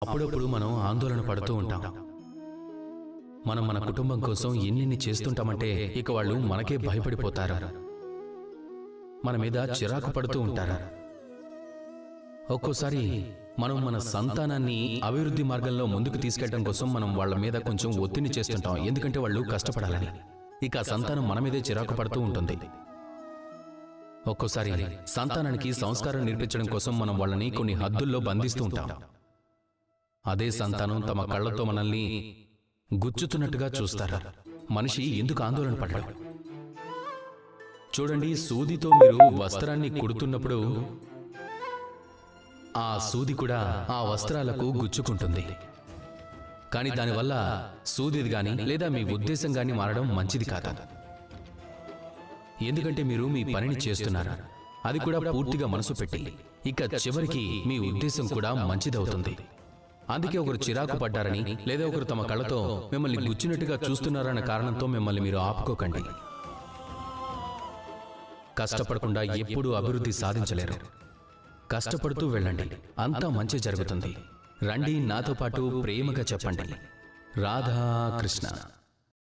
అప్పుడప్పుడు మనం ఆందోళన పడుతూ ఉంటాం. మనం మన కుటుంబం కోసం ఎన్నెన్ని చేస్తుంటామంటే ఇక వాళ్ళు మనకే భయపడిపోతారు, మన మీద చిరాకు పడుతూ ఉంటారు. ఒక్కోసారి మనం మన సంతానాన్ని అభివృద్ధి మార్గంలో ముందుకు తీసుకెళ్లడం కోసం మనం వాళ్ళ మీద కొంచెం ఒత్తిడి చేస్తుంటాం, ఎందుకంటే వాళ్ళు కష్టపడాలని. ఇక సంతానం మన మీదే చిరాకు పడుతూ ఉంటుంది. ఒక్కోసారి సంతానానికి సంస్కారం నేర్పించడం కోసం మనం వాళ్ళని కొన్ని హద్దుల్లో బంధిస్తూ ఉంటాం. అదే సంతానం తమ కళ్ళతో మనల్ని గుచ్చుతున్నట్టుగా చూస్తారు. మనిషి ఎందుకు ఆందోళన పడ్డాడు? చూడండి, సూదితో మీరు వస్త్రాన్ని కుడుతున్నప్పుడు ఆ సూది కూడా ఆ వస్త్రాలకు గుచ్చుకుంటుంది. కానీ దానివల్ల సూదిది గాని లేదా మీ ఉద్దేశం గాని మారడం మంచిది కాదు. ఎందుకంటే మీరు మీ పనిని చేస్తున్నారు, అది కూడా పూర్తిగా మనసు పెట్టి. ఇక చివరికి మీ ఉద్దేశం కూడా మంచిదవుతుంది. అందుకే ఒకరు చిరాకు పడ్డారని లేదా ఒకరు తమ కళ్ళతో మిమ్మల్ని గుచ్చినట్టుగా చూస్తున్నారన్న కారణంతో మిమ్మల్ని మీరు ఆపుకోకండి. కష్టపడకుండా ఎప్పుడూ అభివృద్ధి సాధించలేరు. కష్టపడుతూ వెళ్ళండి, అంతా మంచి జరుగుతుంది. రండి, నాతో పాటు ప్రేమగా చెప్పండి, రాధా కృష్ణ.